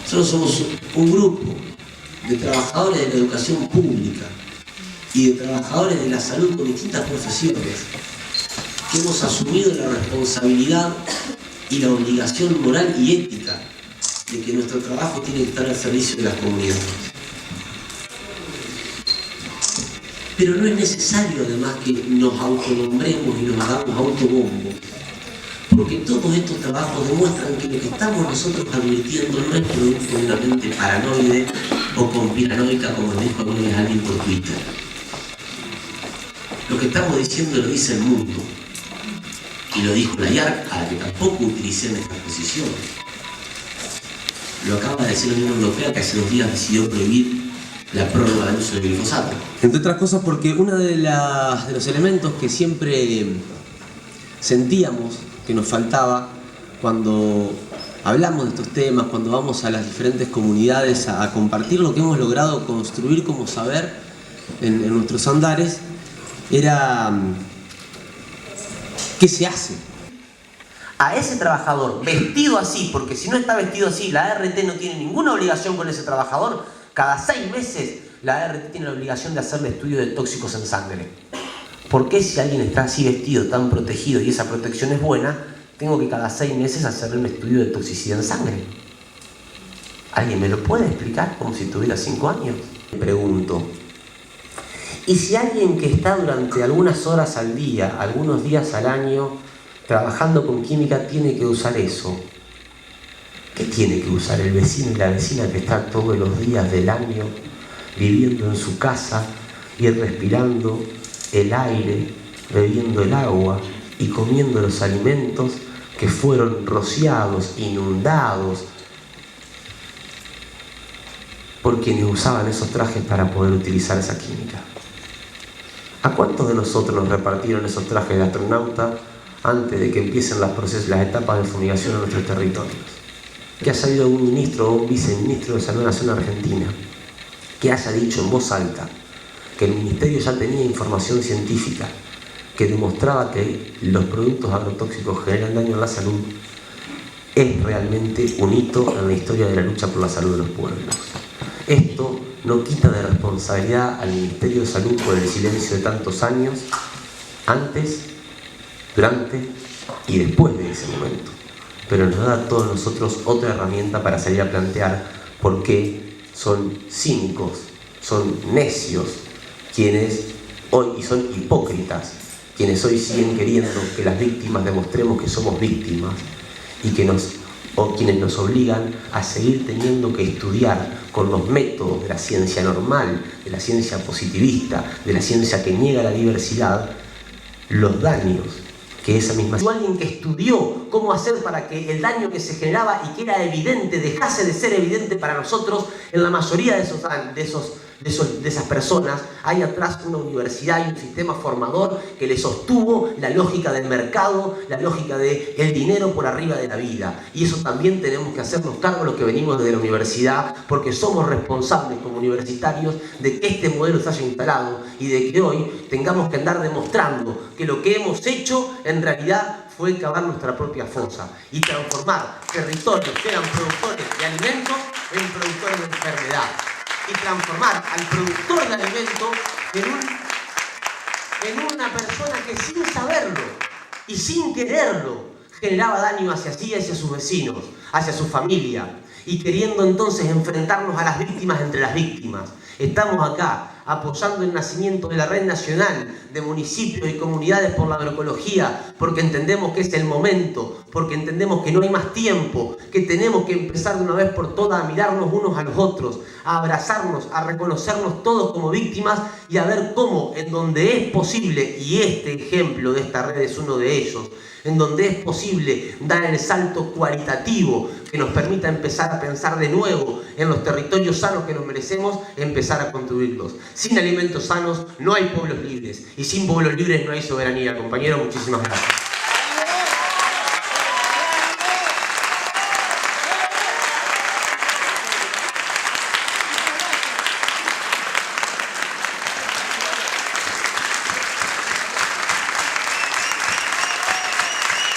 Nosotros somos un grupo de trabajadores de la educación pública y de trabajadores de la salud con distintas profesiones que hemos asumido la responsabilidad y la obligación moral y ética de que nuestro trabajo tiene que estar al servicio de las comunidades. Pero no es necesario además que nos autonombremos y nos hagamos autobombo, porque todos estos trabajos demuestran que lo que estamos nosotros advirtiendo no es producto de una mente paranoide o conspiranoica, como lo dijo alguna vez alguien por Twitter. Lo que estamos diciendo lo dice el mundo, y lo dijo la IARC, a la que tampoco utilicé en esta exposición. Lo acaba de decir la Unión Europea, que hace 2 días decidió prohibir la prórroga del uso del glifosato. Entre otras cosas porque uno de los elementos que siempre sentíamos que nos faltaba cuando hablamos de estos temas, cuando vamos a las diferentes comunidades a compartir lo que hemos logrado construir como saber en nuestros andares, era ¿qué se hace? A ese trabajador vestido así, porque si no está vestido así, la ART no tiene ninguna obligación con ese trabajador. Cada 6 meses la ART tiene la obligación de hacerle estudio de tóxicos en sangre. ¿Por qué si alguien está así vestido, tan protegido y esa protección es buena, tengo que cada 6 meses hacerle un estudio de toxicidad en sangre? ¿Alguien me lo puede explicar como si tuviera 5 años? Me pregunto. ¿Y si alguien que está durante algunas horas al día, algunos días al año, trabajando con química, tiene que usar eso? ¿Qué tiene que usar el vecino y la vecina que está todos los días del año viviendo en su casa y respirando el aire, bebiendo el agua y comiendo los alimentos que fueron rociados, inundados por quienes usaban esos trajes para poder utilizar esa química? ¿A cuántos de nosotros nos repartieron esos trajes de astronauta antes de que empiecen las etapas de fumigación en nuestros territorios? Que haya habido un ministro o un viceministro de Salud Nacional Argentina que haya dicho en voz alta que el ministerio ya tenía información científica que demostraba que los productos agrotóxicos generan daño a la salud, es realmente un hito en la historia de la lucha por la salud de los pueblos. Esto no quita de responsabilidad al Ministerio de Salud por el silencio de tantos años, antes, durante y después de ese momento. Pero nos da a todos nosotros otra herramienta para salir a plantear por qué son cínicos, son necios, quienes hoy, y son hipócritas, quienes hoy siguen queriendo que las víctimas demostremos que somos víctimas y quienes nos obligan a seguir teniendo que estudiar con los métodos de la ciencia normal, de la ciencia positivista, de la ciencia que niega la diversidad, los daños que esa misma... Alguien que estudió cómo hacer para que el daño que se generaba y que era evidente dejase de ser evidente para nosotros, en la mayoría de esas personas hay atrás una universidad y un sistema formador que le sostuvo la lógica del mercado, la lógica del dinero por arriba de la vida. Y eso también tenemos que hacernos cargo los que venimos desde la universidad, porque somos responsables como universitarios de que este modelo se haya instalado y de que hoy tengamos que andar demostrando que lo que hemos hecho en realidad fue cavar nuestra propia fosa y transformar territorios que eran productores de alimentos en productores de enfermedad. Y transformar al productor de alimentos en una persona que sin saberlo y sin quererlo generaba daño hacia sí y hacia sus vecinos, hacia su familia, y queriendo entonces enfrentarnos a las víctimas entre las víctimas. Estamos acá apoyando el nacimiento de la Red Nacional de Municipios y Comunidades por la Agroecología, porque entendemos que es el momento, porque entendemos que no hay más tiempo, que tenemos que empezar de una vez por todas a mirarnos unos a los otros, a abrazarnos, a reconocernos todos como víctimas y a ver cómo, en donde es posible, y este ejemplo de esta red es uno de ellos, en donde es posible dar el salto cualitativo que nos permita empezar a pensar de nuevo en los territorios sanos que nos merecemos, empezar a construirlos. Sin alimentos sanos no hay pueblos libres, y sin pueblos libres no hay soberanía. Compañeros, muchísimas gracias.